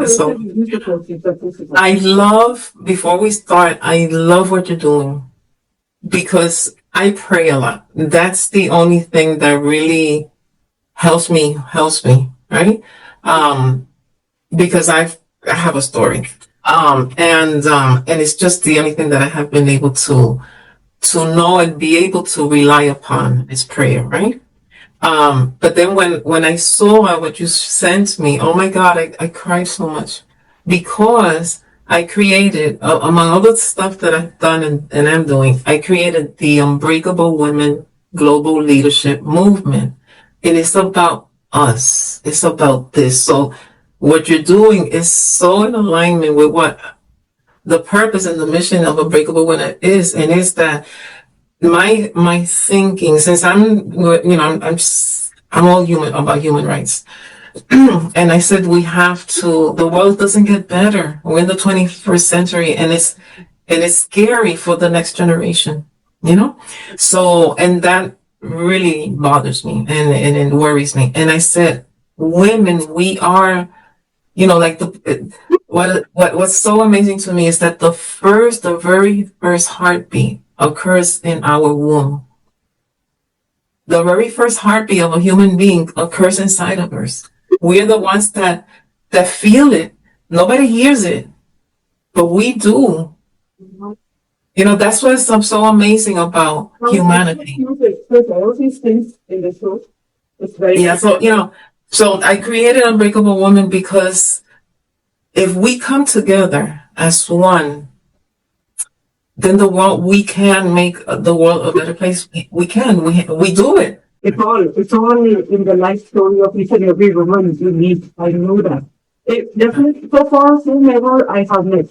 So I love, before we start, I love what you're doing because I pray a lot. That's the only thing that really helps me, right? Um, because I have a story. And it's just the only thing that I have been able to know and be able to rely upon is prayer, right? But then when I saw what you sent me, oh my God, I cried so much because I created, among other stuff that I've done and am doing, I created the Unbreakable Women Global Leadership Movement. It is about us. It's about this. So what you're doing is so in alignment with what the purpose and the mission of Unbreakable Women is, and is that my thinking, since I'm all human about human rights, and I said we have to. The world doesn't get better. We're in the 21st century, and it's scary for the next generation. You know, so and that really bothers me and it worries me. And I said, women, we are. Like what's so amazing to me is that the very first heartbeat occurs in our womb. The very first heartbeat of a human being occurs inside of us. We're the ones that feel it. Nobody hears it, but we do. That's what's so amazing about humanity. All these things in the show. It's very Yeah, so I created Unbreakable Woman because if we come together as one, then we can make the world a better place. We can. We do it. It's all in the life story of each and every woman you meet. I know that. It definitely, so far, whomever I have met,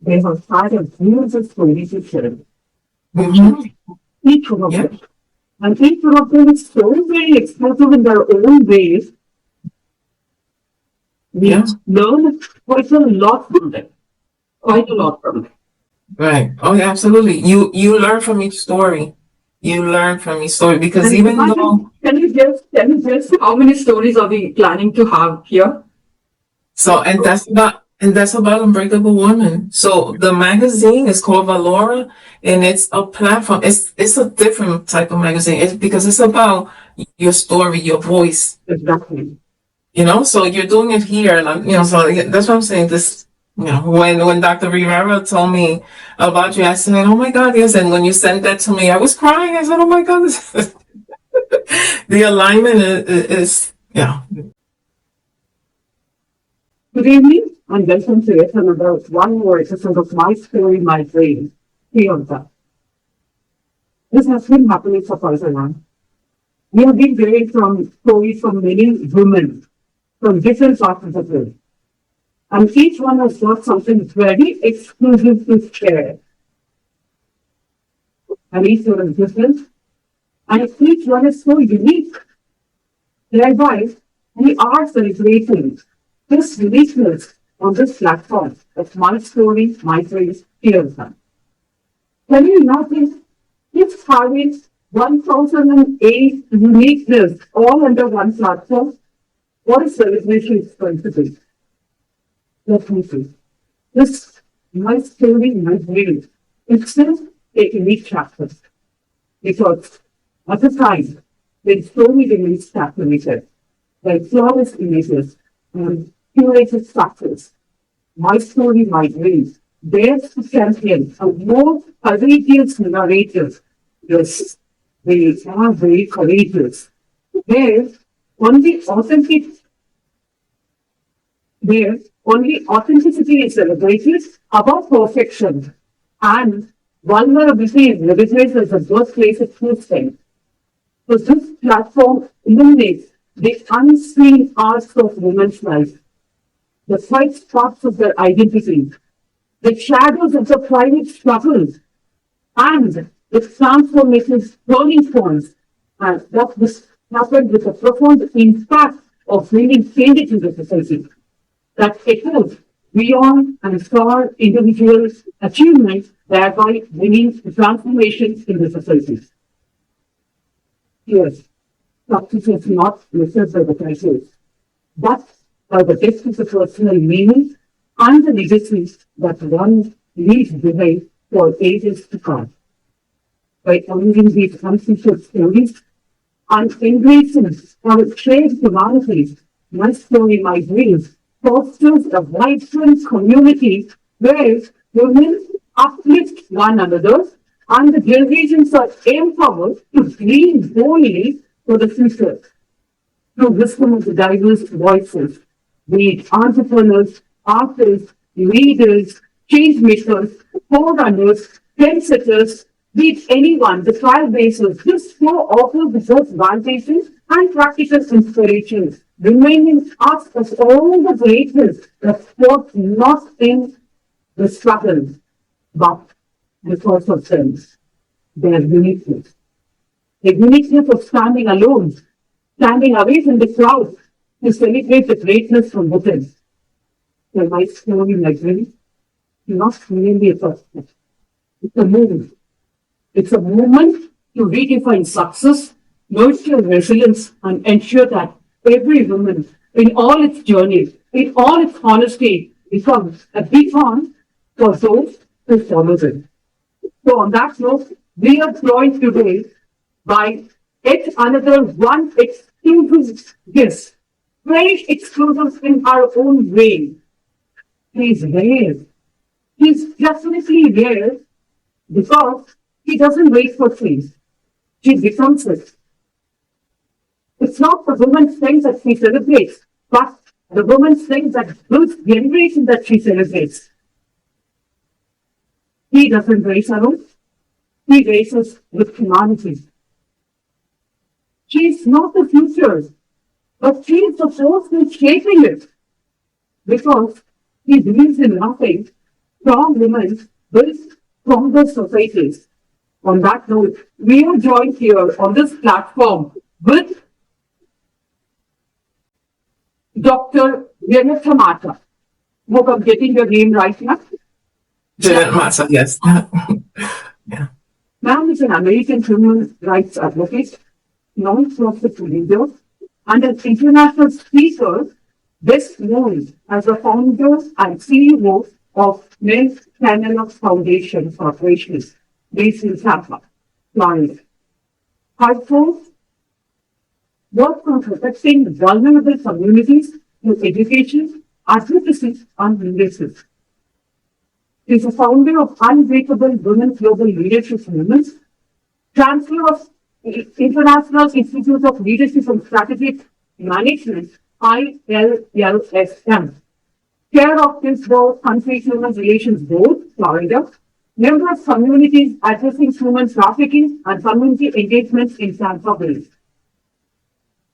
they have had a beautiful story to share. Each one of them. And each one of them is so very expressive in their own ways. We learn quite a lot from them. Quite a lot from them. Right. Oh, yeah, absolutely. You learn from each story. You learn from each story because And even though. Can you just how many stories are we planning to have here? So and that's about Unbreakable Woman. So the magazine is called Valora, and it's a platform. It's a different type of magazine. It's because it's about your story, your voice. Exactly. So you're doing it here, and so that's what I'm saying. This, when Dr. Rivera told me about you, I said, "Oh my God, yes!" And when you sent that to me, I was crying. I said, "Oh my God, the alignment is yeah." Good evening, and welcome to yet another one more episode of My Story, My Dream. Priyanka. This has been happening for quite a while. We have been hearing from stories from many women from different parts of the world. And each one has got something very exclusive to share. And each one is different. And each one is so unique. Thereby, we are celebrating this uniqueness on this platform of My Story, My Dreams, Priyanka. Can you imagine if having 1008 uniqueness all under one platform? What a celebration it's going to be. Let me see. This My Story, My Dreams, it's still a unique chapter because at the time, when story remains captivated, by flawless images and curated factors, My Story, My Dreams dares to champion a more courageous narrative. Yes, they are very courageous. Where only authentic, where only authenticity is celebrated above perfection, and vulnerability is recognized as the birthplace of truth telling. So this platform illuminates the unseen arts of women's life, the quiet spots of their identity, the shadows of the private struggles, and the transformative turning points, and that this happened with a profound impact of bringing change into the society that echoes beyond and far individuals' achievements, thereby bringing transformations in the society. Yes, success is not measured by the crisis, but by the depth of the personal meaning and the legacies that one leaves behind for ages to come. By honoring these unfiltered stories and embracing our shared humanity, my story, my dreams, fosters a vibrant community where women uplift one another and the generations are empowered to dream boldly for the future through wisdom of the diverse voices, be it entrepreneurs, artists, leaders, change makers, forerunners, trendsetters, be it anyone, the trailblazers. This show offers both validation and practical inspiration, reminding us of all the greatness that was not in the struggle, but because of things, their uniqueness. The uniqueness of standing alone, standing away from the crowd to celebrate the greatness from within. The life story library, not really a person. It's a movement. It's a movement to redefine success, nurture resilience, and ensure that every woman, in all its journey, in all its honesty, becomes a beacon for those who follow it. So, on that note, we are joined today by yet another one exclusive guest, very exclusive in our own way. He's rare. He's definitely rare because he doesn't wait for things. She becomes it. It's not the woman's things that she celebrates, but the woman's things that builds generation that she celebrates. He doesn't race alone. He races with humanity. She's not the future, but she is the force who's shaping it. Because he believes in nothing. Strong women build stronger societies. On that note, we are joined here on this platform with Dr. JEANNETTE MATTA. Hope I'm getting your name right now. Jeanette Massa, yes. Yeah. Ma'am is an American human rights advocate, non-profit leader, and an international speaker, best known as the founder and CEO of Men's Channel Foundation Corporation, based in Tampa, Florida. Her focus works on protecting vulnerable communities through education, advocacy, and leadership. She is a founder of Unbreakable Women Global Leadership Movements, Chancellor of International Institute of Leadership and Strategic Management, ILLSM, Chair of Pittsburgh Country Human Relations Board, Florida, member of communities addressing human trafficking and community engagement in Tampa Bay.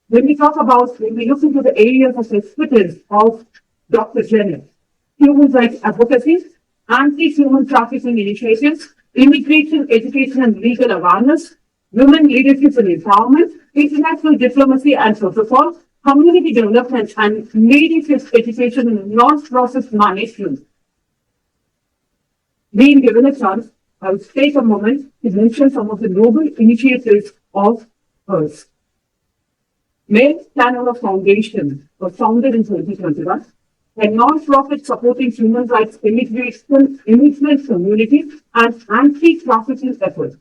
When we look into the areas of expertise of Dr. Jeanette, human rights advocacy, anti-human trafficking initiatives, immigration, education and legal awareness, women leadership and empowerment, international diplomacy and protocol, community development and leadership education and non-process management. Being given a chance, I will take a moment to mention some of the noble initiatives of hers. Men's Channel Foundation was founded in 2021, a non-profit supporting human rights, immigration, immigrant community, and anti-trafficking efforts.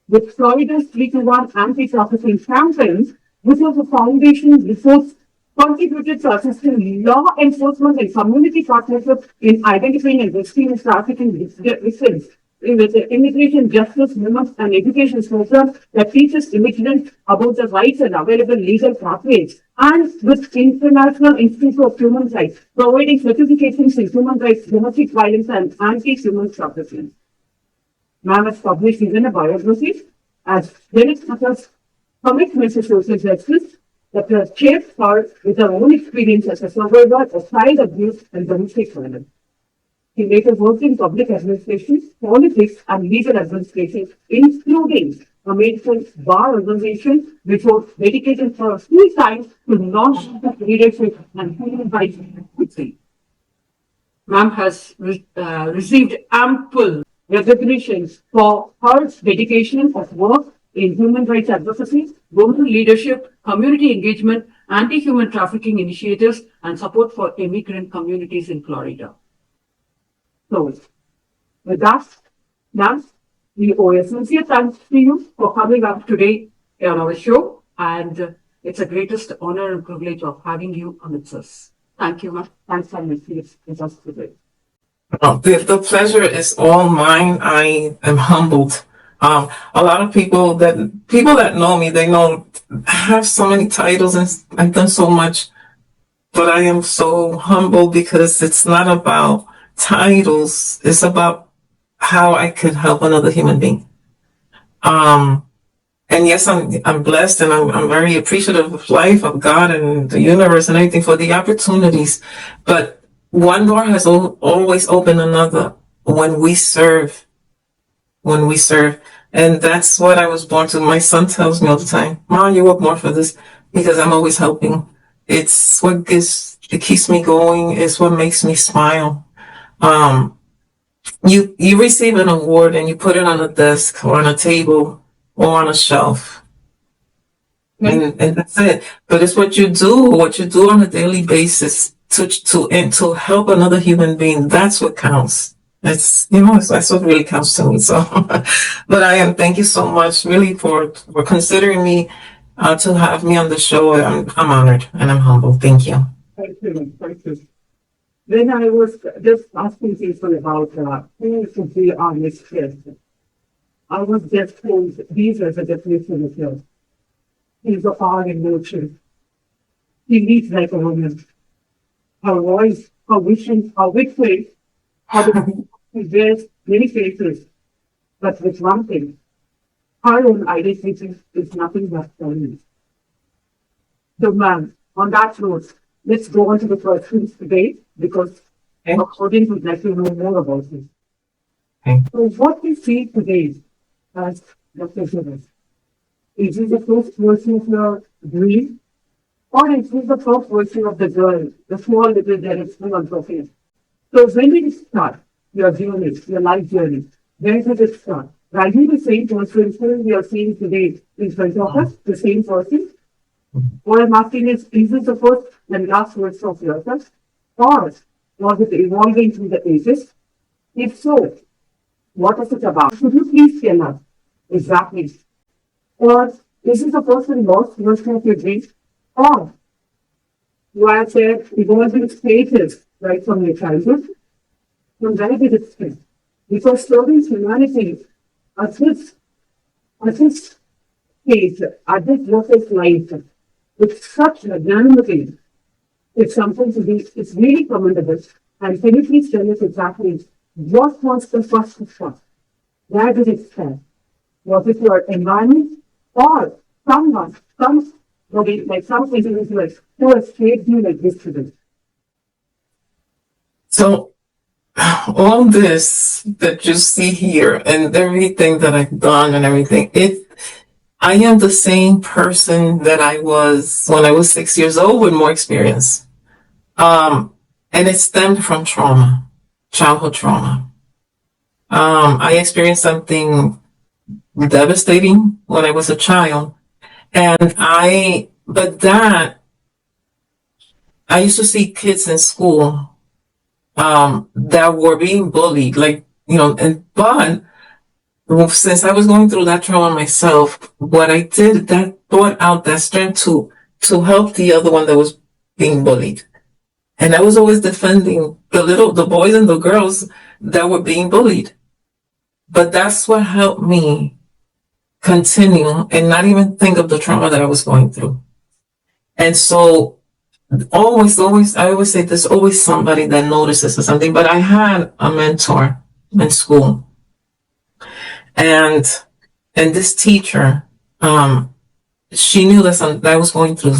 With Florida's 3-to-1 anti-trafficking campaign, which was the foundation resource contributed to assisting law enforcement and community partnership in identifying and rescuing trafficking victims with the Immigration Justice Movement and Education Program that teaches immigrants about the rights and available legal pathways, and with International Institute of Human Rights, providing certifications in human rights, domestic violence, and anti-human trafficking. Ma'am has published even a biography as Jeanette Matta's commitment to social justice that was shaped her with her own experience as a survivor of child abuse and domestic violence. He later worked in public administration, politics, and legal administration, including American Bar Organization, before dedicating her full time to non-profit leadership and human rights advocacy. Ma'am has received ample recognitions for her dedication of work in human rights advocacy, women leadership, community engagement, anti-human trafficking initiatives, and support for immigrant communities in Florida. So, with that, now we owe a sincere thanks to you for coming up today on our show, and it's a greatest honor and privilege of having you amidst us. Thank you, ma'am. Thanks for being with us today. The pleasure is all mine. I am humbled. A lot of people that know me, they know I have so many titles and I've done so much, but I am so humble because it's not about titles. It's about how I could help another human being. Um, and yes, I'm blessed and I'm very appreciative of life, of God and the universe and everything for the opportunities. But one door has always opened another when we serve, when we serve. And that's what I was born to. My son tells me all the time, Mom, you work more for this because I'm always helping. It's what it keeps me going. It's what makes me smile. Um, you receive an award and you put it on a desk or on a table or on a shelf. And that's it. But it's what you do on a daily basis to help another human being. That's what counts. That's what really counts to me. So, but thank you so much really for considering me, to have me on the show. I'm honored and I'm humble. Thank you. Thank you. Thank you. When I was just asking people about who should be our next guest, I was just told these are the definition of love. He's a power in nature. He leads like a woman. Her voice, her vision, her victory, he wears many faces, but with one thing, her own identity is nothing but silence. So, ma'am, on that note, let's go on to the questions today because Okay. our audience would like to know more about this. Okay. So, what we see today as Dr. Jonas, is this the first version of your dream, or is this the first version of the girl, the small little girl is still on profile? So, when did it start? Your journey, your life journey. Where did it start? Are you the same person who we are seeing today in front of us, the same person? What I'm asking is this the first and last words of yourself? Or was it evolving through the ages? If so, what is it about? Could you please tell us exactly? Or is it the first and last version of your dream? Or you are there evolving stages right from your childhood? From where did it start? Because serving humanity at this stage, at this worker's life, with such magnanimity, it's something to be, it's really commendable. And can you please tell us exactly what was the first step? Where did it start? Was it your environment or somebody, like some individuals who has shaped you like this today? So all this that you see here and everything that I've done and everything, I am the same person that I was when I was 6 years old with more experience. And it stemmed from trauma, childhood trauma. I experienced something devastating when I was a child. And I used to see kids in school, that were being bullied, like, but since I was going through that trauma myself, what I did, that brought out that strength to help the other one that was being bullied. And I was always defending the boys and the girls that were being bullied. But that's what helped me continue and not even think of the trauma that I was going through. And so I always say there's always somebody that notices or something, but I had a mentor in school and this teacher, she knew that I was going through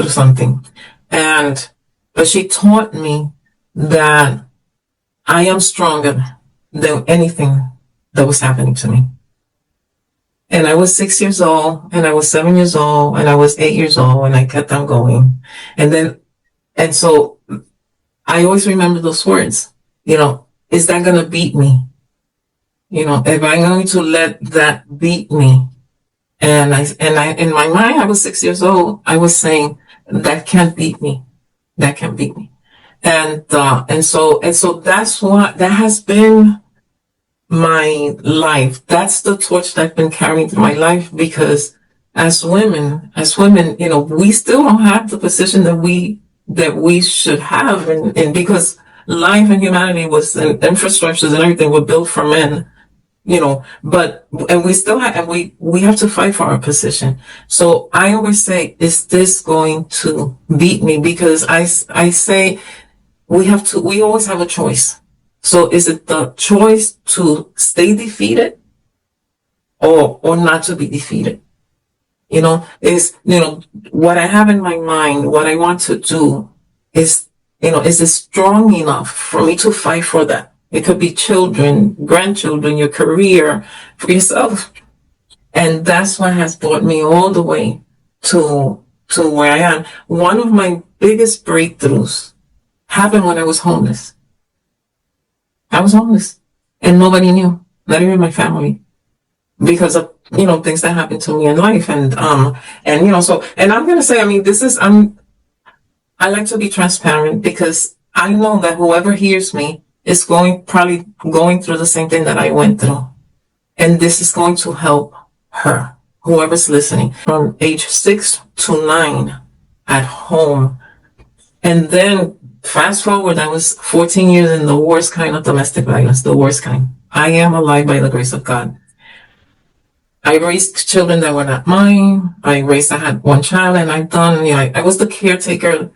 something. But she taught me that I am stronger than anything that was happening to me. And I was 6 years old, and I was 7 years old, and I was 8 years old, and I kept on going. And so I always remember those words, is that going to beat me? If I'm going to let that beat me? In my mind, I was 6 years old. I was saying, that can't beat me. That can't beat me. And so that's what that has been my life. That's the torch that I've been carrying through my life, because as women, we still don't have the position that we should have, and because life and humanity was, and infrastructures and everything were built for men, but and we still have, and we have to fight for our position. So I always say, is this going to beat me? Because I say we always have a choice. So is it the choice to stay defeated, or not to be defeated? What I have in my mind, what I want to do is, is it strong enough for me to fight for that? It could be children, grandchildren, your career, for yourself. And that's what has brought me all the way to where I am. One of my biggest breakthroughs happened when I was homeless. I was homeless and nobody knew, not even my family, because of, things that happened to me in life. And I'm going to say, I mean, I like to be transparent, because I know that whoever hears me is probably going through the same thing that I went through. And this is going to help her, whoever's listening, from age 6 to 9 at home. And then fast forward, I was 14 years in the worst kind of domestic violence, the worst kind. I am alive by the grace of God. I raised children that were not mine. I had one child, and I was the caretaker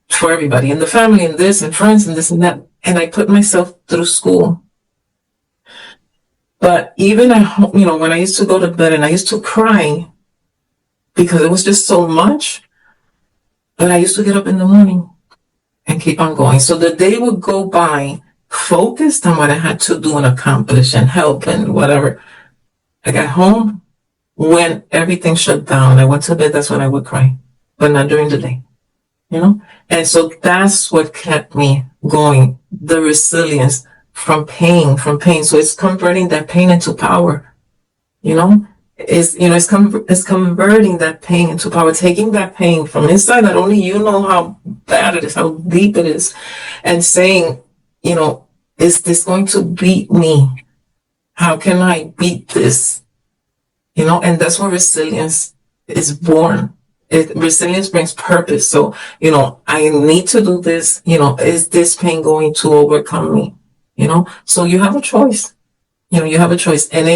for everybody in the family, and this, and friends, and this and that. And I put myself through school. But even at home, when I used to go to bed and I used to cry because it was just so much, but I used to get up in the morning and keep on going. So the day would go by focused on what I had to do and accomplish and help and whatever. I got home, when everything shut down, I went to bed, that's when I would cry, but not during the day, And so that's what kept me going, the resilience from pain. So it's converting that pain into power, it's converting that pain into power, taking that pain from inside that only you know how bad it is, how deep it is, and saying, is this going to beat me? How can I beat this? And that's where resilience is born. Resilience brings purpose. So, I need to do this. Is this pain going to overcome me? So you have a choice. You have a choice, and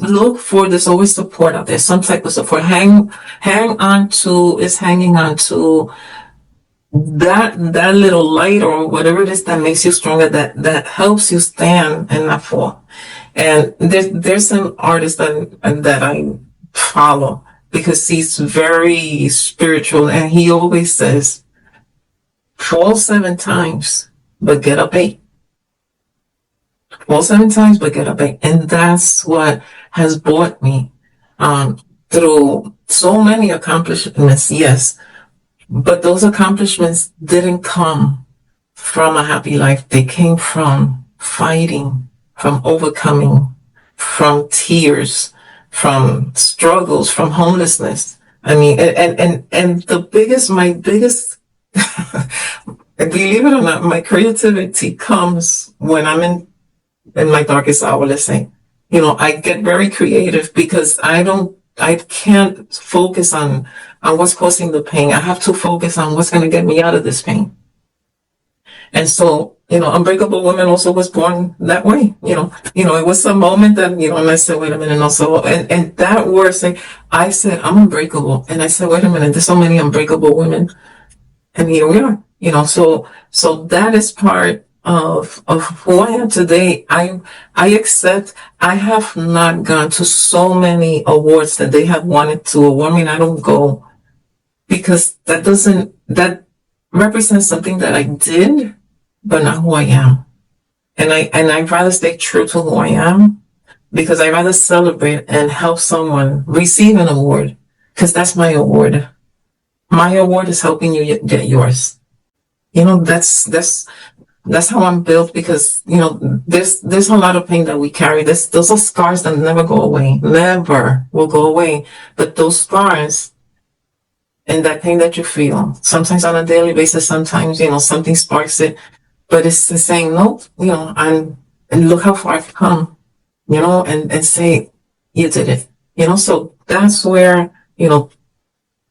look for, there's always support out there, some type of support. Hanging on to that little light, or whatever it is that makes you stronger, that helps you stand and not fall. And there's an artist that I follow, because he's very spiritual, and he always says, fall 7 times, but get up 8. Fall 7 times, but get up 8. And that's what has brought me through so many accomplishments, yes. But those accomplishments didn't come from a happy life. They came from fighting, from overcoming, from tears, from struggles, from homelessness. I mean, and my biggest, believe it or not, my creativity comes when I'm in my darkest hour, let's say. I get very creative, because I can't focus on what's causing the pain. I have to focus on what's going to get me out of this pain. And so, Unbreakable Women also was born that way. It was a moment that, and I said, wait a minute, also, and that word saying, I said, I'm unbreakable. And I said, wait a minute, there's so many unbreakable women. And here we are, so that is part of who I am today. I accept, I have not gone to so many awards that they have wanted to award me, and I don't go, because that represents something that I did, but not who I am. And I'd rather stay true to who I am, because I'd rather celebrate and help someone receive an award, because that's my award. My award is helping you get yours. That's how I'm built, because, there's a lot of pain that we carry. Those are scars that never go away, never will go away. But those scars and that pain that you feel, sometimes on a daily basis, sometimes, something sparks it, but it's the saying, no, and look how far I've come, and say, you did it, so that's where,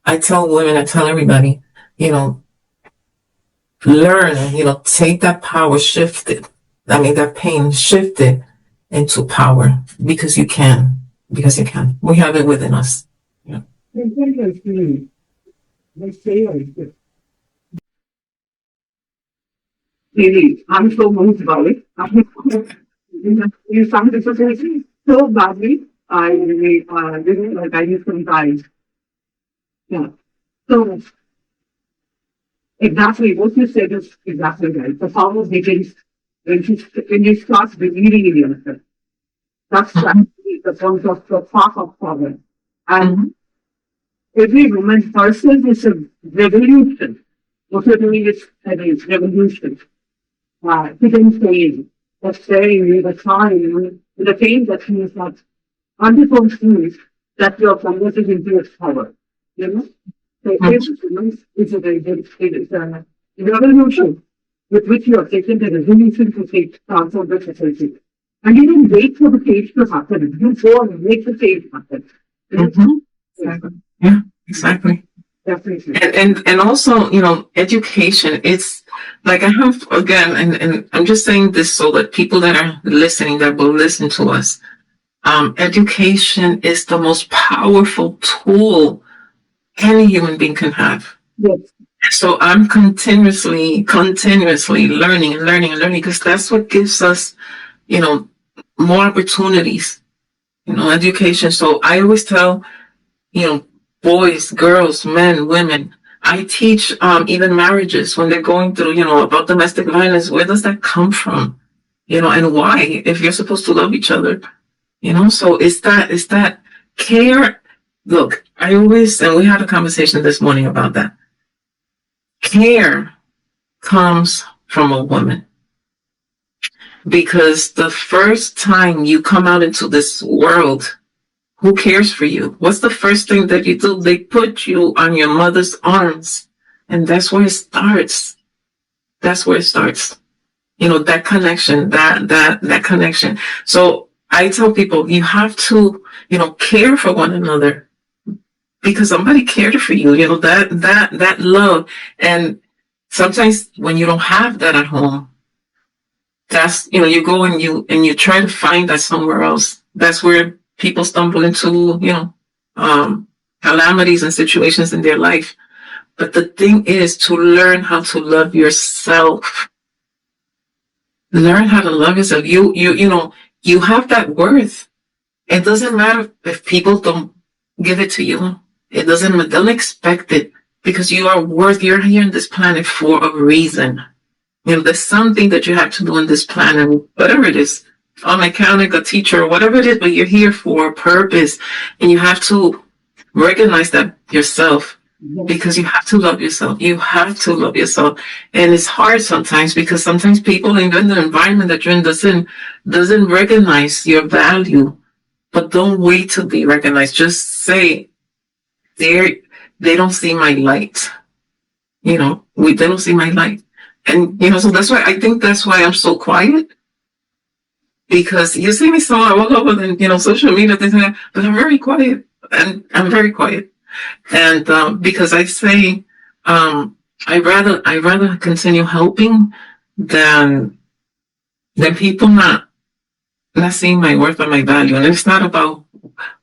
I tell women, I tell everybody, you know, learn, take that power, shift it. I mean, that pain, shift it into power because you can. We have it within us. Yeah. Really, I'm so moved about it. In some situations, so badly, I really, like I need some time. Yeah. So exactly what you said is exactly right. The power begins when you start believing in yourself. That's Mhm. actually the point of the path of power. And Mhm. every woman's person is a revolution. What you're doing is a revolution. Hidden pain that's there in you, the time, the pain that means that undergoes things that you are converted into its power. You know? So every woman is a very good it's a revolution with which you are taking the resolution to take transform the society. And you don't wait for the change to happen. You go and make the change happen. You know? Mhm. Yes, Exactly. Yeah, exactly. definitely. And also, education, it's like I have again, and I'm just saying this so that people that are listening that will listen to us, education is the most powerful tool any human being can have. Yes. So I'm continuously learning and learning and learning because that's what gives us, you know, more opportunities, education. So I always tell, you know, boys, girls, men, women, I teach even marriages when they're going through, about domestic violence. Where does that come from? And why? If you're supposed to love each other, so it's that care. Look, I always, and we had a conversation this morning about that. Care comes from a woman because the first time you come out into this world, who cares for you? What's the first thing that you do? They put you on your mother's arms. And that's where it starts. That's where it starts. That connection, that connection. So I tell people you have to, care for one another because somebody cared for you, that love. And sometimes when you don't have that at home, that's, you go and you try to find that somewhere else. That's where people stumble into, um, calamities and situations in their life. But the thing is to learn how to love yourself. Learn how to love yourself. You have that worth. It doesn't matter if people don't give it to you. It doesn't matter. Don't expect it because you are worth. You're here on this planet for a reason. There's something that you have to do on this planet, whatever it is, a mechanic, a teacher, whatever it is, but you're here for a purpose. And you have to recognize that yourself because you have to love yourself. You have to love yourself. And it's hard sometimes because sometimes people, even the environment that you're in, doesn't recognize your value. But don't wait to be recognized. Just say, they don't see my light. They don't see my light. And, so that's why I think that's why I'm so quiet. Because you see me so I walk up and, social media, things like that, but I'm very quiet. And I'm very quiet. And because I say, I rather continue helping than people not seeing my worth or my value. And it's not about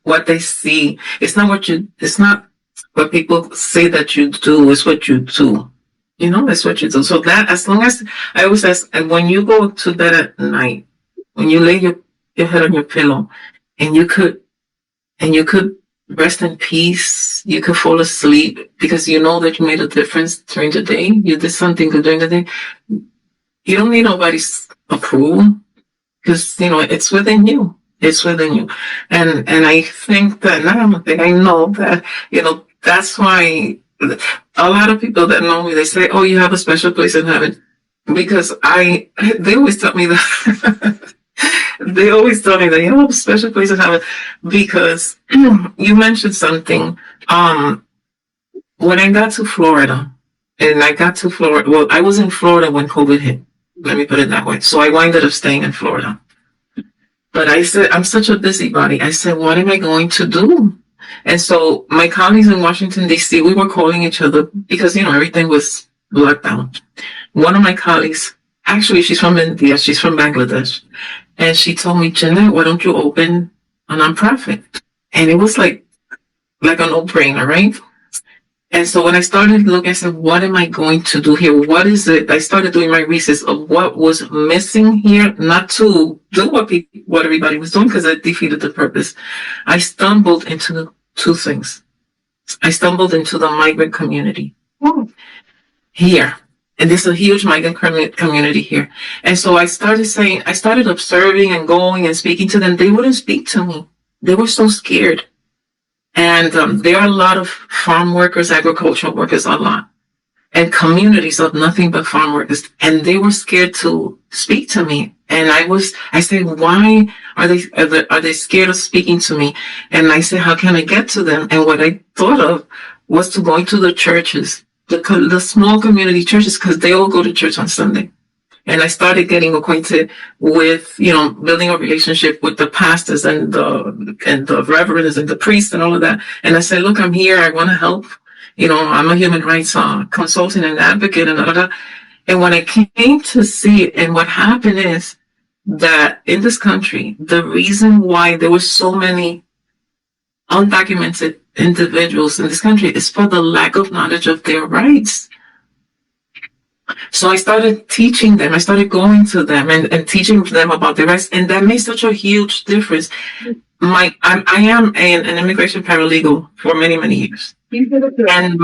what they see. It's not what people say that you do. It's what you do. That's what you do. So that, as long as I always ask, and when you go to bed at night, when you lay your head on your pillow, and you could rest in peace, you could fall asleep because you know that you made a difference during the day. You did something good during the day. You don't need nobody's approval because it's within you. It's within you, and I think that not I'm think I know that that's why a lot of people that know me, they say, "Oh, you have a special place in heaven," because they always tell me that. They always tell me that you have a special place in heaven because you mentioned something. Um, when I got to Florida, and I got to Florida, well, I was in Florida when COVID hit. Let me put it that way. So I wound up staying in Florida. But I said, I'm such a busybody. I said, what am I going to do? And so my colleagues in Washington, D.C., we were calling each other because, everything was locked down. One of my colleagues, actually, she's from India, she's from Bangladesh. And she told me, Jeanette, why don't you open a nonprofit? And it was like a no-brainer, right? And so when I started looking, I said, what am I going to do here? What is it? I started doing my research of what was missing here, not to do what everybody was doing because it defeated the purpose. I stumbled into two things. I stumbled into the migrant community here. And there's a huge migrant community here. And so I started observing and going and speaking to them. They wouldn't speak to me. They were so scared. And there are a lot of farm workers, agricultural workers, a lot, and communities of nothing but farm workers. And they were scared to speak to me. And I said, why are they scared of speaking to me? And I said, how can I get to them? And what I thought of was to go into the churches, the small community churches, because they all go to church on Sunday. And I started getting acquainted with, building a relationship with the pastors and the reverends and the priests and all of that. And I said, look, I'm here. I want to help. I'm a human rights consultant and advocate and all of that. And when I came to see it, and what happened is that in this country, the reason why there were so many undocumented individuals in this country is for the lack of knowledge of their rights. So I started teaching them. I started going to them and teaching them about their rights, and that made such a huge difference. I am an immigration paralegal for many, many years, and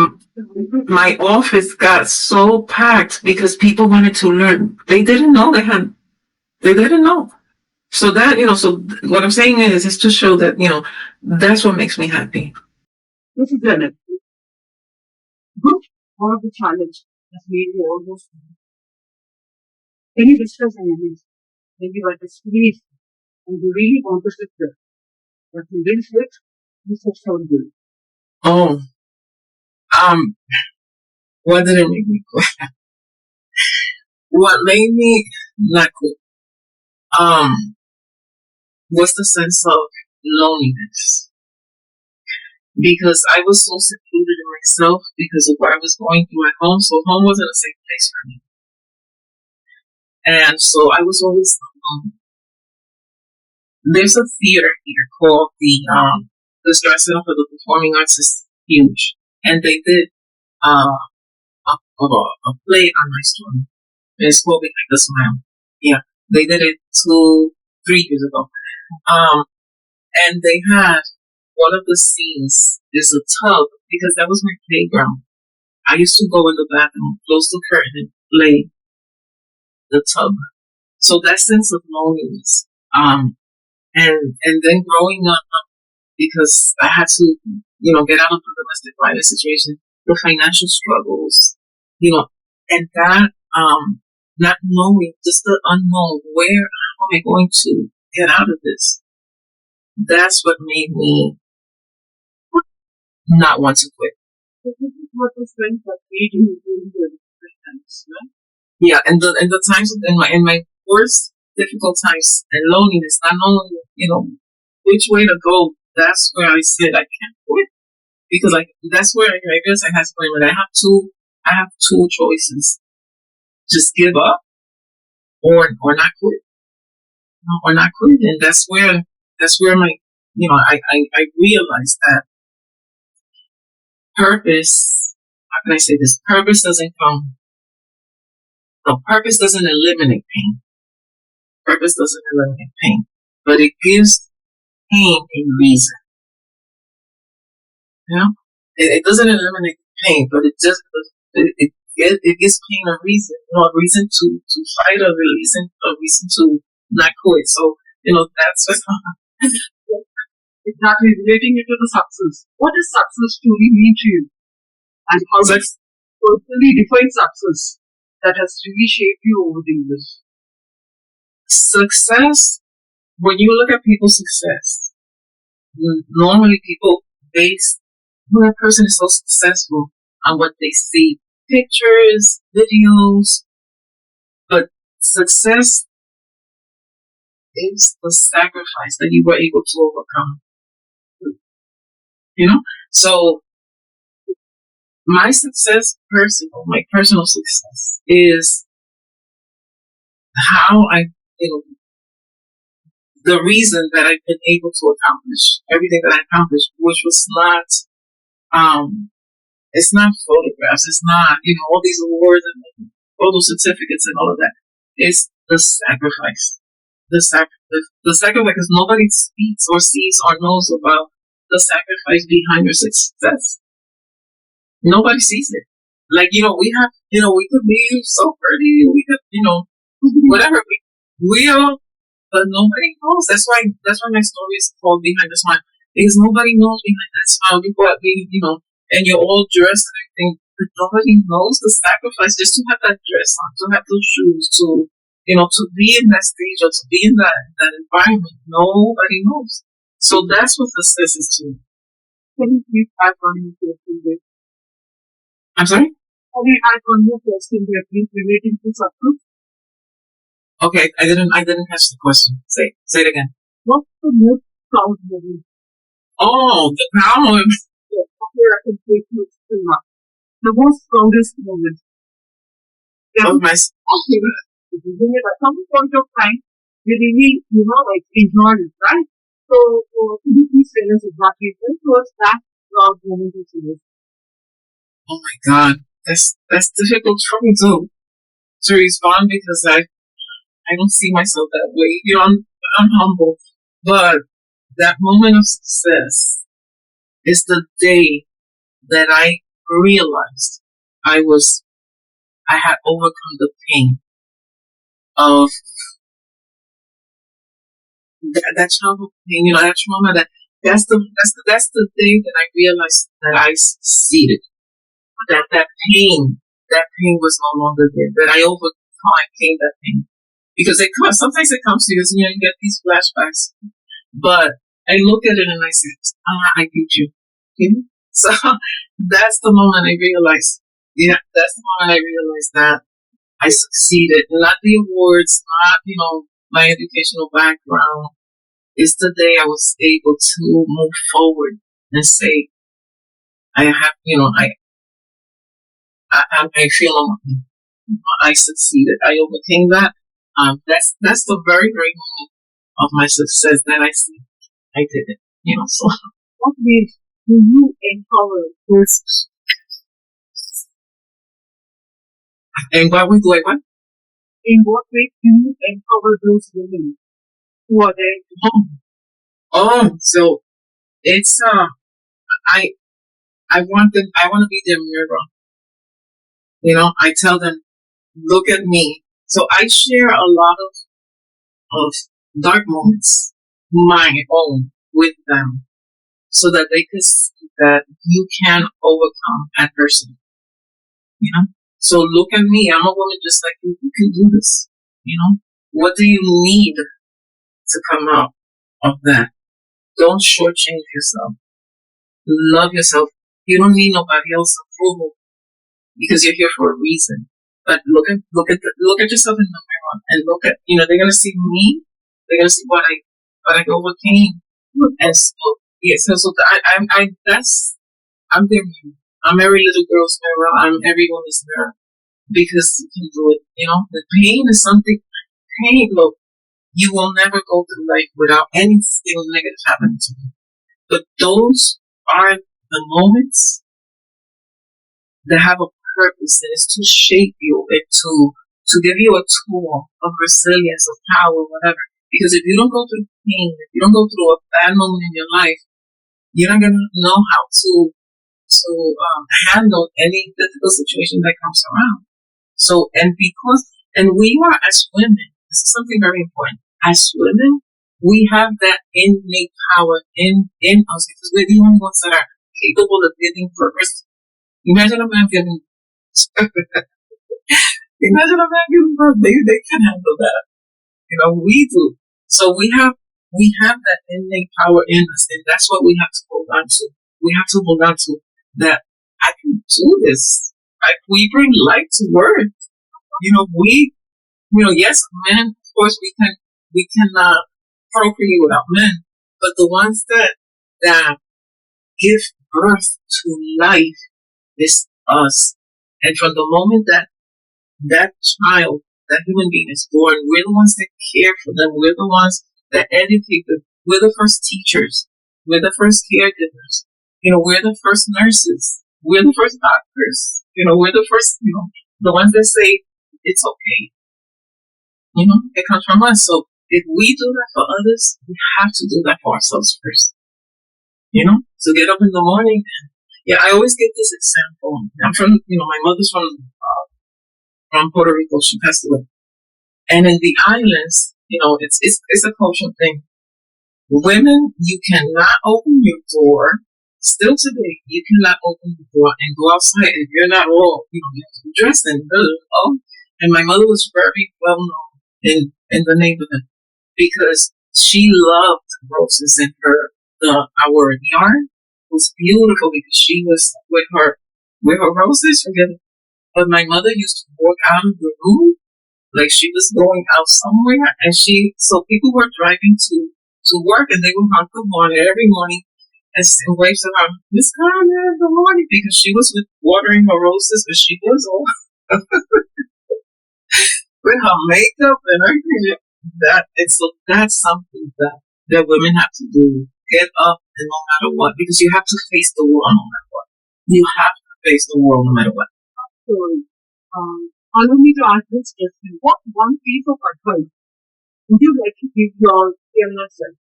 my office got so packed because people wanted to learn. They didn't know they didn't know. So that, so what I'm saying is to show that, that's what makes me happy. This is Janet. Good or the challenge that made you almost. Can you discuss any when you were displeased and you really wanted to quit, but you didn't quit, you said so good. Oh, what did it make me quit? What made me not quit? Was the sense of loneliness. Because I was so secluded in myself because of what I was going through at home. So home wasn't a safe place for me. And so I was always alone. There's a theater here called the Star Center for the Performing Arts is huge. And they did a play on my story. It's called Behind the Smile. Yeah. They did it 3 years ago. And they had one of the scenes is a tub because that was my playground. I used to go in the bathroom, close the curtain, and play the tub. So that sense of loneliness, and then growing up because I had to, get out of the domestic violence situation, the financial struggles, and that, not knowing, just the unknown, where am I going to get out of this? That's what made me not want to quit. So this is what the strength that made you really good times, right? Yeah, and the times in my worst difficult times and loneliness, not knowing which way to go. That's where I said I can't quit because that's where I guess I had to when I have two choices: just give up or not quit, or not quit, and that's where my I realized that purpose. How can I say this? Purpose doesn't come. No, purpose doesn't eliminate pain. Purpose doesn't eliminate pain, but it gives pain a reason. It doesn't eliminate pain, but it just it gives pain a reason, a reason to fight, a reason to not quit. So that's exactly relating it to the success. What does success truly mean to you, and how does it personally define success that has really shaped you over the years? Success. When you look at people's success, normally people base when a person is so successful, on what they see, pictures, videos, but success is the sacrifice that you were able to overcome. You know? So my success my personal success is how the reason that I've been able to accomplish everything that I accomplished, which was not, it's not photographs, it's not, all these awards and photo certificates and all of that. It's the sacrifice. The sacrifice, because nobody speaks or sees or knows about the sacrifice behind your success. Nobody sees it. Like, we have, we could be so pretty, we could, whatever, we all, but nobody knows. That's why my story is called Behind the Smile. Because nobody knows behind that smile. You go out, and you're all dressed and everything, but nobody knows the sacrifice just to have that dress on, to have those shoes, to be in that stage or to be in that environment. Nobody knows. So that's what success is to me. Can you please add on your question there? I'm sorry? Can you add on your question there, please, relating to success? Okay, I didn't catch the question. Say it again. What's the most proud moment? Oh, the proud moment. Yes, the most proudest moment. Of my at some point of time, we really, enjoyed it, right? So, could you please tell us exactly what was that proud moment of yours? Oh my God, that's difficult for me to respond because I don't see myself that way. I'm humble, but that moment of success is the day that I realized I had overcome the pain of that childhood pain. That trauma. That's the day that I realized that I succeeded. That pain was no longer there. That I overcame that pain. Because sometimes it comes to you, you get these flashbacks. But I look at it and I say, I beat you. So that's the moment I realized, that I succeeded. Not the awards, not, my educational background. It's the day I was able to move forward and say, I have, I feel I succeeded. I overcame that. That's the very great moment of my success that I see. I did it. So what ways do you empower those? And what we do, what? In what way do you empower those women who are there? So it's I want to be their mirror. I tell them, look at me. So I share a lot of dark moments, my own, with them, so that they can see that you can overcome adversity. So look at me. I'm a woman just like you. You can do this. What do you need to come out of that? Don't shortchange yourself. Love yourself. You don't need nobody else's approval because you're here for a reason. But look at yourself in the mirror and look at, they're gonna see me. They're gonna see what I overcame. And so I'm their mirror. I'm every little girl's mirror. I'm everyone's mirror because you can do it. The pain is something. Pain, look, you will never go through life without anything negative happening to you. But those are the moments that have a purpose, and it's to shape you and to give you a tool of resilience, of power, whatever. Because if you don't go through pain, if you don't go through a bad moment in your life, you're not gonna know how to handle any difficult situation that comes around. So, and we are as women, this is something very important. As women, we have that innate power in us because we're the only ones that are capable of giving purpose. Imagine a man giving birth. They can handle that. We do. So we have that innate power in us, and that's what we have to hold on to. We have to hold on to that I can do this. Like, we bring light to work. Yes, men, of course, we cannot procreate without men, but the ones that give birth to life is us. And from the moment that child, that human being is born, we're the ones that care for them. We're the ones that educate them. We're the first teachers. We're the first caregivers. We're the first nurses. We're the first doctors. We're the first, the ones that say it's okay. It comes from us. So if we do that for others, we have to do that for ourselves first. So get up in the morning. Yeah, I always give this example. I'm from, my mother's from Puerto Rico. She passed away. And in the islands, it's a cultural thing. Women, you cannot open your door. Still today, you cannot open the door and go outside if you're not all, you have to be dressed and And my mother was very well known in the neighborhood because she loved roses, and our yard was beautiful because she was with her roses together. But my mother used to walk out of the room like she was going out somewhere, and so people were driving to work, and they would honk the horn every morning and wave to her, Miss Carmen, good morning, because she was watering her roses, but she was all with her makeup and everything. That's something that women have to do. Get up, and no matter what, because you have to face the world no matter what. You have to face the world no matter what. So, allow me to ask this question. What one piece of advice would you like to give your younger self,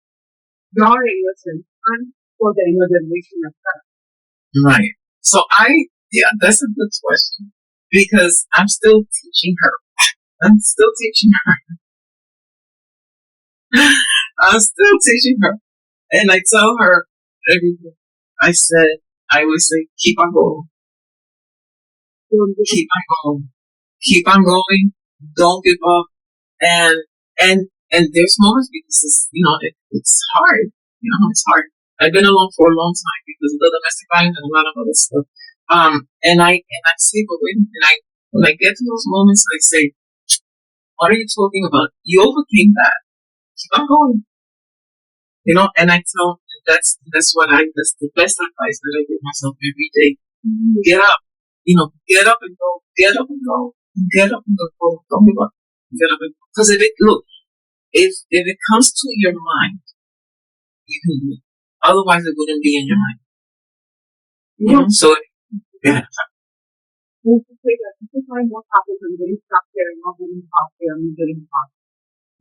and for the younger generation as well? Right. So yeah, that's a good question because I'm still teaching her. I'm still teaching her. I'm still teaching her. And I tell her everything. I always say, keep on going. Keep on going. Keep on going. Don't give up. And there's moments because it's hard. It's hard. I've been alone for a long time because of the domestic violence and a lot of other stuff. And I say, but wait, when I get to those moments, I say, what are you talking about? You overcame that. Keep on going. And I tell that's the best advice that I give myself every day. Get up. Get up and go. Get up and go. Get up and go. Don't give up. Get up and go. Because if it comes to your mind, you can do it. Otherwise, it wouldn't be in your mind. So, yeah. This is what happens when there is stuck there, not getting past there, not getting past.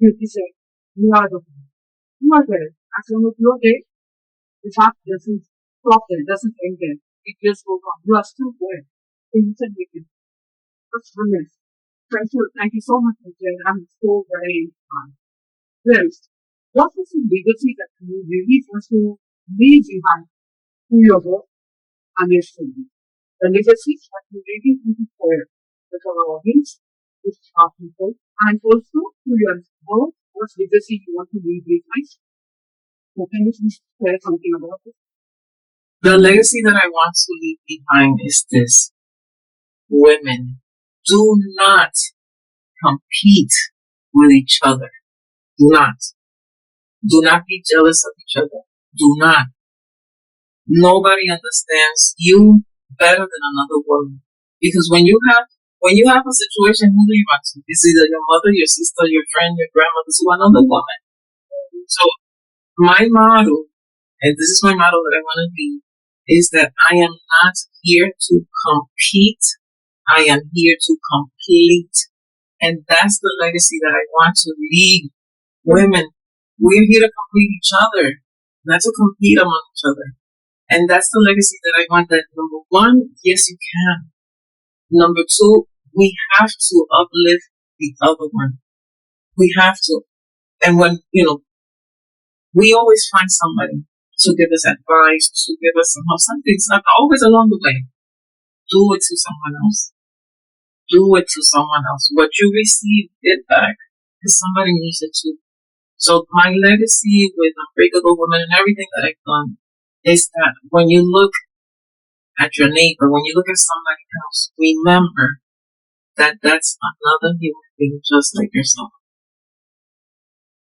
You say, you are the one. You are there. As long as you are there, the path doesn't stop there, doesn't end there. It just goes on. You are still there. Things are making. That's brilliant. Thank you so much, Vijay. I'm so very inspired. Well, what is the legacy that you really want to leave behind to your work and your students? The legacy that you really want to share with our audience, with our people, and also to your work, what legacy you want to leave behind. So can you please share something about it? The legacy that I want to leave behind is this. Women, do not compete with each other. Do not. Do not be jealous of each other. Do not. Nobody understands you better than another woman. Because when you have a situation, who do you run to? It's either your mother, your sister, your friend, your grandmother, to another woman. So my motto, and this is my motto that I want to be, is that I am not here to compete. I am here to complete. And that's the legacy that I want to leave women. We're here to complete each other, not to compete among each other. And that's the legacy that I want. That number one, yes, you can. Number two, we have to uplift the other one. We have to. And when, we always find somebody to give us advice, to give us some help. Something's not always along the way. Do it to someone else. Do it to someone else. What you receive, get back, because somebody needs it too. So my legacy with Unbreakable Woman and everything that I've done is that when you look at your neighbor, when you look at somebody else, remember that that's another human being just like yourself.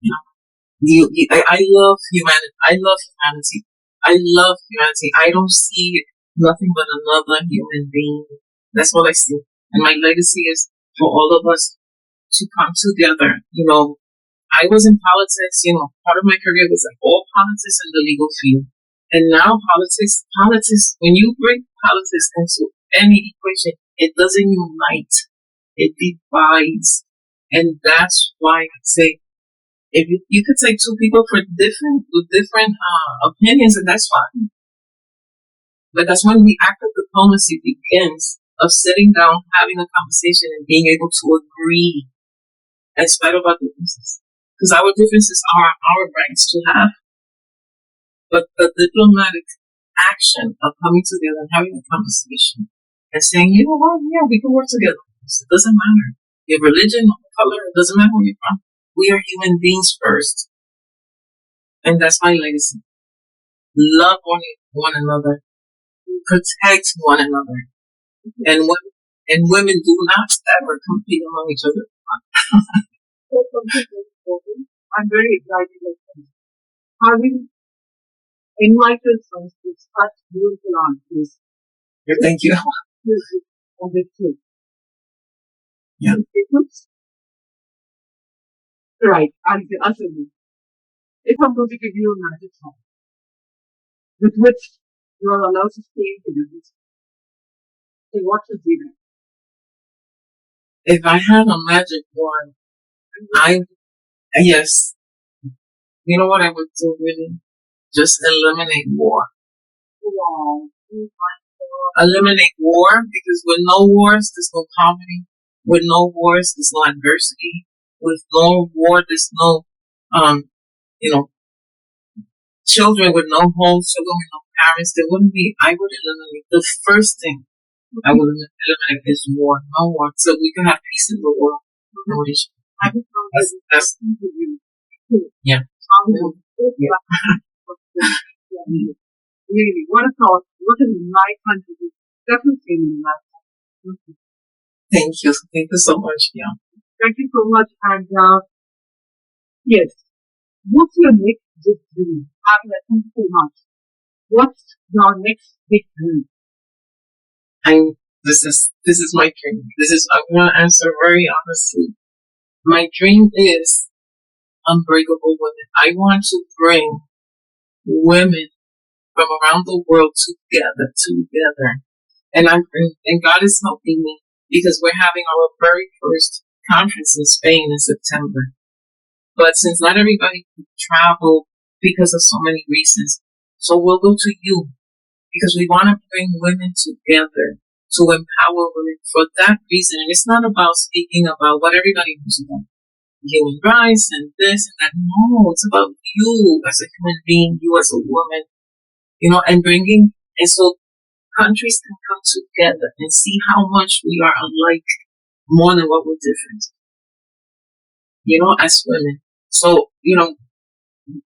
You know, I love humanity. I love humanity. I love humanity. I don't see nothing but another human being. That's what I see. And my legacy is for all of us to come together. You know, I was in politics, you know, part of my career was in all politics in the legal field. And now politics, when you bring politics into any equation, it doesn't unite, it divides. And that's why I say, if you could take two people with different opinions, and that's fine. But that's when the act of diplomacy begins, of sitting down, having a conversation, and being able to agree in spite of our differences. Because our differences are our rights to have, but the diplomatic action of coming together and having a conversation and saying, you know what, yeah, we can work together. It doesn't matter your religion or color. It doesn't matter where you're from. We are human beings first, and that's my legacy. Love one another, protect one another, and women do not ever compete among each other. I'm very excited. Having enlightened us with such beautiful answers. Thank you. On the truth. Yeah. Right. Answer me. If I'm going to give you a magic song with which you are allowed to stay in the business, then what should be that? If I had a magic wand, yes. You know what I would do really? Just eliminate war. Wow. Eliminate war, because with no wars, there's no poverty. With no wars, there's no adversity. With no war, there's no, you know, children with no homes, children with no parents. There wouldn't be. I would eliminate the first thing. I would eliminate is war. No war, so we can have peace in the world. No issue. That's yeah. Really, what a thought. What a life country. Definitely in life. Thank you. Thank you so much. Yeah. Thank you so much. And yes, what's your next big dream? Thank you so much. What's your next big dream? This is my dream. I'm gonna answer very honestly. My dream is unbreakable women. I want to bring women from around the world together. And God is helping me, because we're having our very first conference in Spain in September. But since not everybody can travel because of so many reasons, so we'll go to you, because we want to bring women together to empower women for that reason. And it's not about speaking about what everybody knows about human rights and this and that. No, it's about you as a human being, you as a woman, and bringing, and so countries can come together and see how much we are alike more than what we're different, as women. So,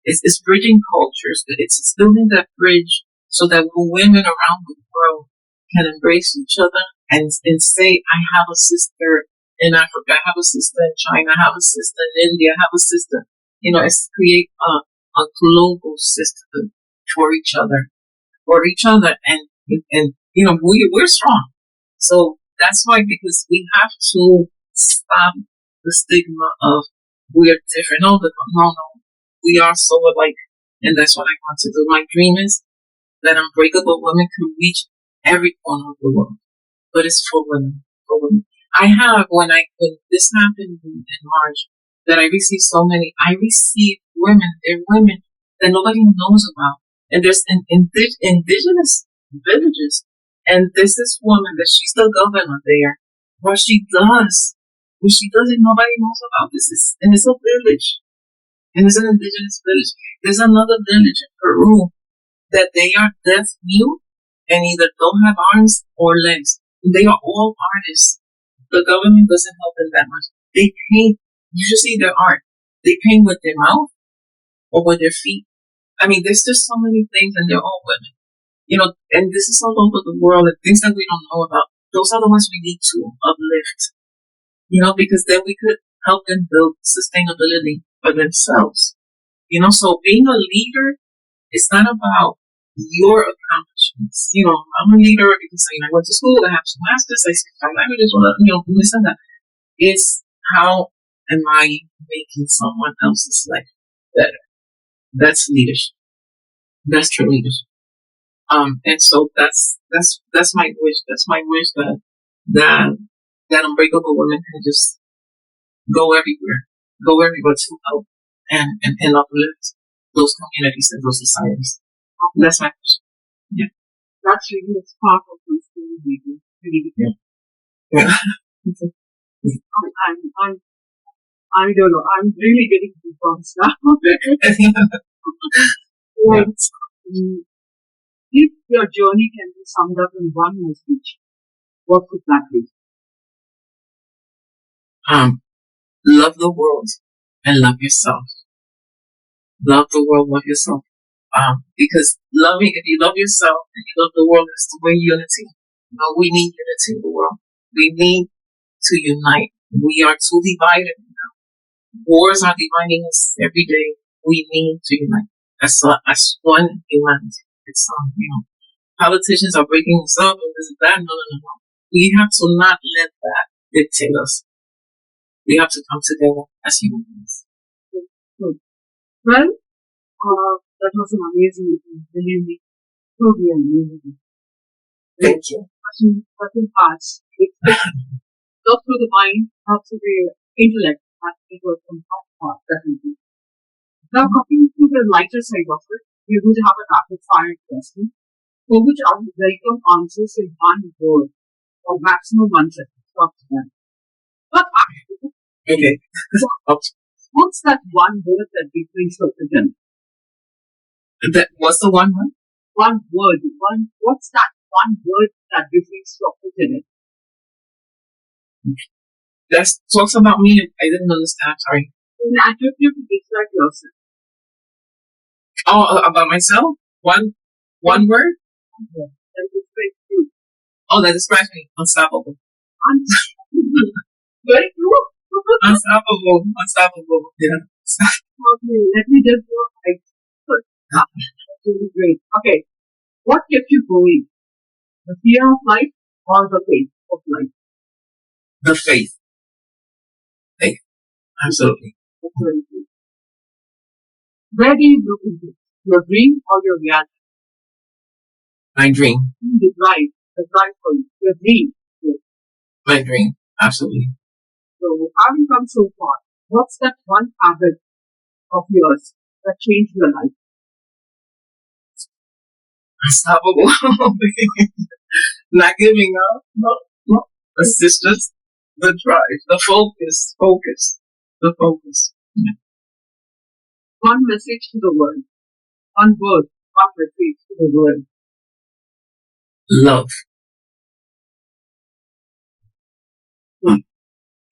it's bridging cultures, it's building that bridge so that women around the world can embrace each other and say, I have a sister in Africa, I have a sister in China, I have a sister in India, I have a sister, it's create a global system for each other, and we're strong. So that's why, because we have to stop the stigma of we are different. No, we are so alike, and that's what I want to do. My dream is that Unbreakable Women can reach every corner of the world, but it's for women. For women. I have when this happened in March, that I received so many. I received women. They're women that nobody knows about, and there's indigenous villages, and there's this woman that she's the governor there. What she does, nobody knows about. And it's a village, and it's an indigenous village. There's another village in Peru that they are deaf mute and either don't have arms or legs. They are all artists. The government doesn't help them that much. They paint. You should see their art. They paint with their mouth or with their feet. I mean, there's just so many things, and they're all women. And this is all over the world, and things that we don't know about. Those are the ones we need to uplift, because then we could help them build sustainability for themselves. So being a leader is not about your accomplishments. I'm a leader because I went to school, I have two masters, I speak five languages, this and that. It's how am I making someone else's life better? That's leadership. That's true leadership. And so that's my wish. That's my wish that that unbreakable women can just go everywhere to help and uplift those communities and those societies. That's my wish. Yeah. That's really a spark of my story, baby. Really. Yeah. I'm, I don't know. I'm really getting goosebumps now. Yeah. If your journey can be summed up in one message, what would that be? Love the world and love yourself. Love the world, love yourself. Because if you love yourself and you love the world, it's the way unity. We need unity in the world. We need to unite. We are too divided now. Wars are dividing us every day. We need to unite as one humanity. It's politicians are breaking us up and this and that. No. We have to not let that dictate us. We have to come together as human beings. Good. Well, that was an amazing meeting. Believe me, truly amazing. Thank you. Touching parts. Go through the mind, up to the intellect, and it was from part, definitely. Now, coming to the lighter side of it, we're going to have a rapid fire question for which I would welcome answers in one word or maximum 1 second. Stop to them. But Okay. what's that one word that defines your vision? What's the one word? One word. What's that one word that defines your vision? That talks about me. I didn't understand. Sorry. An adjective to describe yourself. Oh, about myself? One word? That describes you. Oh, that describes me. Unstoppable. Very true. Unstoppable. Yeah. Okay, let me just go like that's really great. Okay. What kept you going? The fear of life or the faith of life? The faith. Faith. Absolutely. That's very good. Where do you look into? Your dream or your reality? My dream. The drive for you. Your dream. Yes. My dream. Absolutely. So having come so far, what's that one habit of yours that changed your life? Unstoppable. Not giving up. No. It's just the drive, the focus, the focus. Yeah. One message to the world. One word. One message to the world. Love.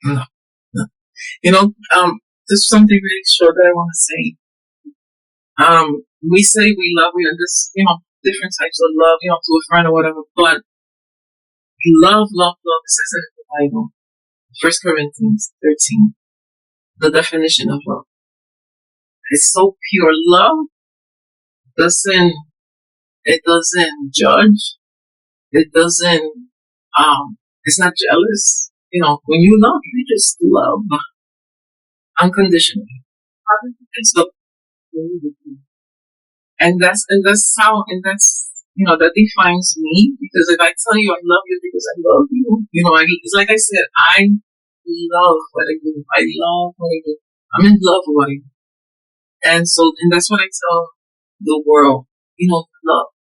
No. There's something really short that I want to say. We say we love, we understand, different types of love, to a friend or whatever, but love, it says it in the Bible. 1 Corinthians 13. The definition of love. It's so pure. Love doesn't judge. It doesn't, it's not jealous. When you love, you just love unconditionally. So, and that's that defines me, because if I tell you I love you because I love you, it's like I said, I love what I do. I love what I do. I'm in love with what I do. And that's what I tell the world,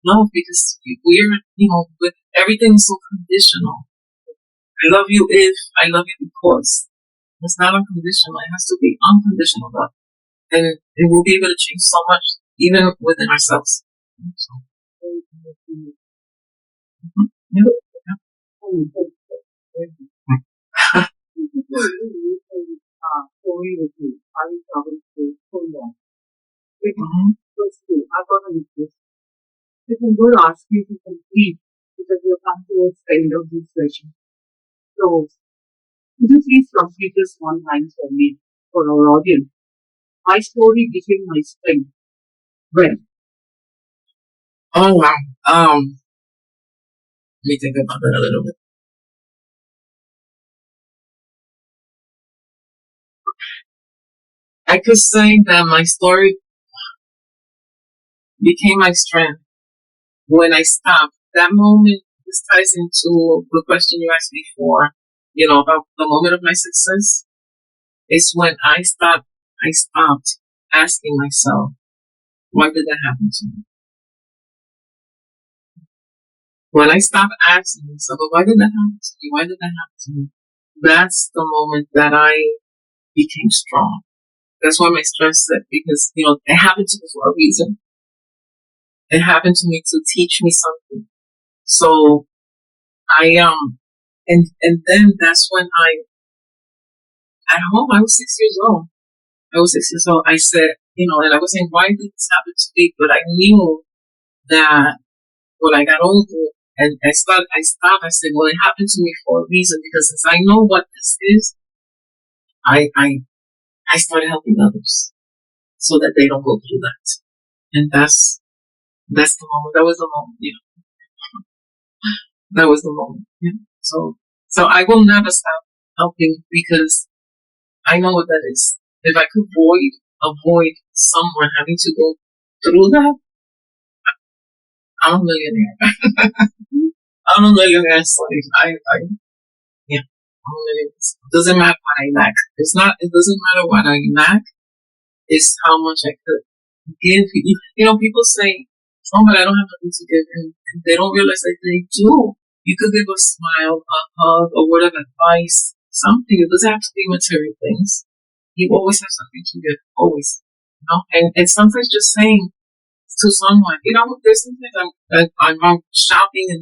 love, because with everything is so conditional. I love you if, I love you because. It's not unconditional. It has to be unconditional love. And we'll be able to change so much, even within ourselves. So. Story with you. I will travel so long. I got a request. If I'm going to ask you to complete because we've come towards the end of this session. So, could you please complete this one line for me, for our audience? My story became my strength. When? Oh wow. Um, Let me think about that a little bit. I could say that my story became my strength when I stopped. That moment, this ties into the question you asked before, about the moment of my success. It's when I stopped asking myself, why did that happen to me? When I stopped asking myself, why did that happen to me? Why did that happen to me? That's the moment that I became strong. That's why my strength set, because, it happened to me for a reason. It happened to me to teach me something. So and then that's when at home, I was 6 years old. I was 6 years old. I said, and I was saying, why did this happen to me? But I knew that when I got older and I stopped, I said, well, it happened to me for a reason, because since I know what this is, I, I, I started helping others so that they don't go through that. And that's the moment. That was the moment, that was the moment. So I will never stop helping, because I know what that is. If I could avoid someone having to go through that, I'm a millionaire. I'm a millionaire slave. Yeah, I'm a millionaire. It doesn't matter what I lack. It doesn't matter what I lack. It's how much I could give. People say, oh, but I don't have nothing to give. And they don't realize that they do. You could give a smile, a hug, a word of advice, something. It doesn't have to be material things. You always have something to give. Always. And sometimes just saying to someone, there's sometimes I'm out shopping I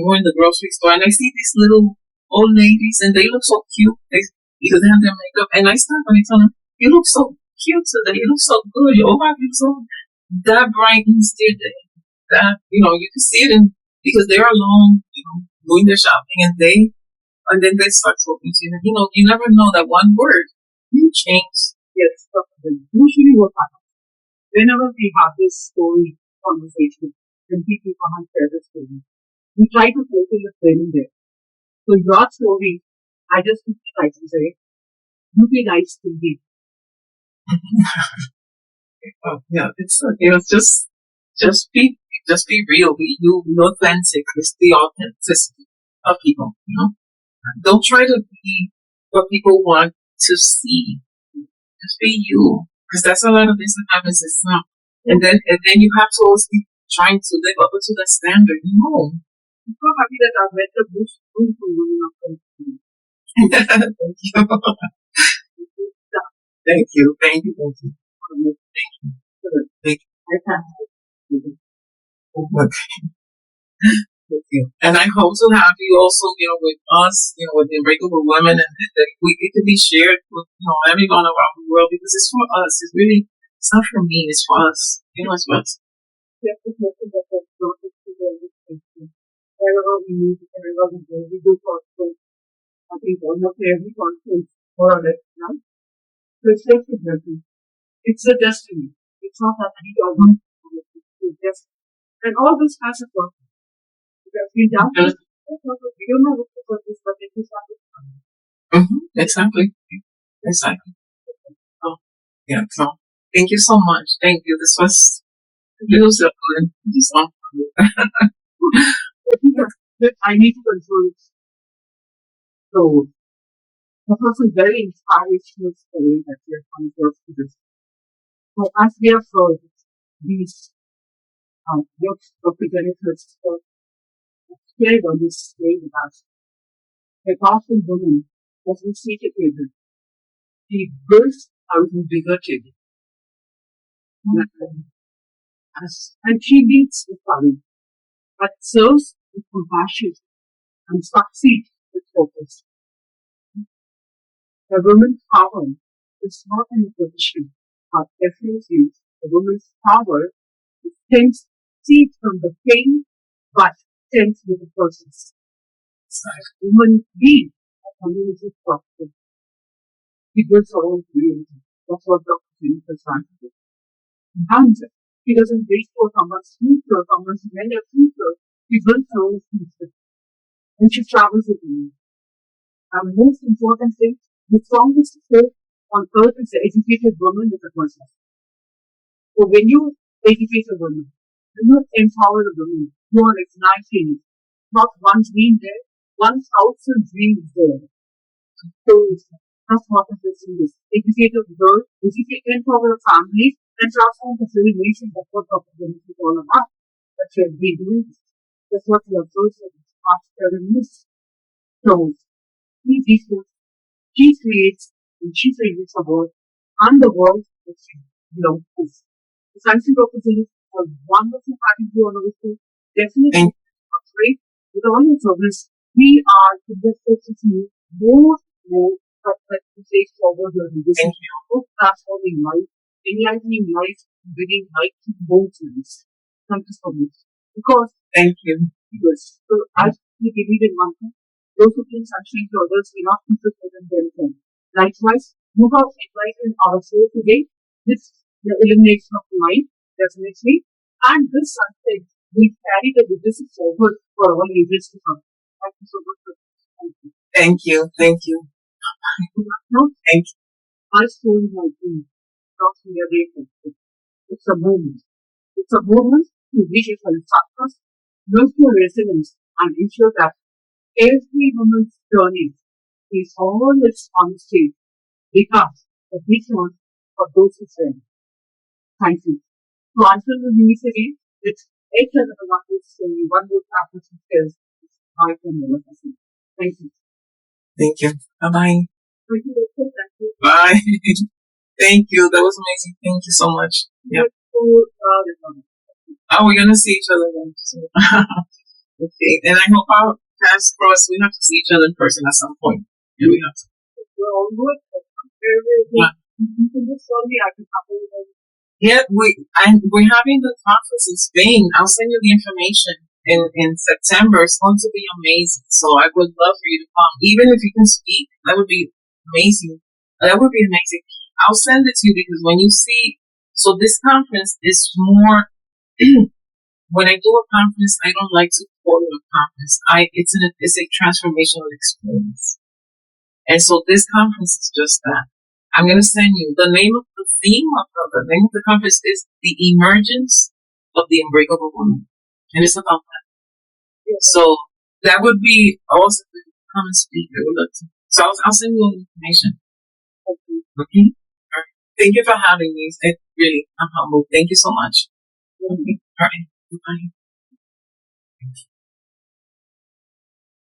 go in the grocery store and I see these little old ladies and they look so cute because they have their makeup, and I stop and I tell them, you look so cute today, you look so good, your whole you so that brightens their day. That you can see it because they're alone, doing their shopping, and then they start talking to you. You never know that one word will change. Yes, usually what happens whenever we have this story conversation, when people come and share the story, we try to fulfill the training there. So your story, I just try to say, you be nice to me. Oh, yeah, it's just be just be real. Be you. Be authentic. It's the authenticity of people. Don't try to be what people want to see. Just be you, because that's a lot of things that happens. It's not, and then you have to always be trying to live up to that standard. No. I'm so happy that I've met the most beautiful woman of country. Thank you. Thank you. Thank you. Thank you. Thank you. Thank you. And I hope to have you also, with us, with the Unbreakable Women, and that it could be shared with, everyone around the world, because it's for us. It's not for me. It's for us. It's for us. Yes, it's nothing but that process to go with safety. Wherever we need, wherever we go, we do conference. I think almost every conference, more or less, now. So it's safety building. It's a destiny. It's not that we don't want to do it. It's just, and all this has a purpose. Because we don't know what the purpose, but it is not. Exactly. Exactly. Oh, yeah. So thank you so much. Thank you. This was beautiful. This one. I need to control it. So that was a very inspirational story that you have come across to this. So as we have heard these works of the benefits shared on this day with us, a powerful woman doesn't see the table. She bursts out in bigger table. And she leads with courage, but serves with compassion and succeeds with focus. A woman's power is not in a position, but definitely a woman's power is things see from the pain, but sense with the process. Human being, a community structure, he builds our own community. That's what Dr. Jennifer is trying to do. And he doesn't wait for someone's future, someone's many future. He builds her own future. And she travels with me. And most important thing, the strongest hope on earth is the educated woman with a person. So when you educate a woman, when you empower a woman, you are igniting not one dream there, 1,000 dreams there. So that's what the system is. Educate a girl, empower a family, and transform the very nation. That's what Dr. Dennis is all about. That should be doing. That's what we are also after in this. So he teaches, she creates, and she creates the world, and the world that she belongs to. The scientific opportunity was wonderful having you on our show. Definitely great. With all your service, we are invested to see more to take forward your legacy. Both transforming life, enlightening life, bringing light to both sides. Thank you so much. Because Thank you. yes, so I believe in one thing. Those who bring sunshine to others will not be fulfilled in them. Likewise, you have enlightened our soul today. This the elimination of the mind, definitely. And this sunset will carry the legacy forward for our ages to come. Thank you so much. Thank you. Thank you. Thank you. Now, Thank you. I soul my dream. Not mere day. It's a movement. It's a movement to reconstruct us, nurture resilience, and ensure that every woman's journey is all its on stage becomes a vision for those who stand. Thank you. So until we meet again, it's eight another one who's saying one more practice skills. I can never see. Thank you. Thank you. Bye bye. Thank you. Thank you. Bye. Thank you. That was amazing. Thank you so much. Yep. Oh, we're gonna see each other then. So. Okay. And I hope our paths cross. We have to see each other in person at some point. Yeah, we have to. We're all good. Very good. You can just tell me I can cover it. Yeah, we're having the conference in Spain. I'll send you the information in September. It's going to be amazing. So I would love for you to come. Even if you can speak, that would be amazing. That would be amazing. I'll send it to you because when you see, so this conference is more, when I do a conference, I don't like to call it a conference. It's a transformational experience. And so this conference is just that. I'm going to send you the name of the name of the conference is The Emergence of the Unbreakable Woman. And it's about that. So that would be awesome if you come and speak. I would love to. So I'll send you all the information. Okay. All right. Thank you for having me. It really, I'm humbled. Thank you so much. Okay. All right. Bye.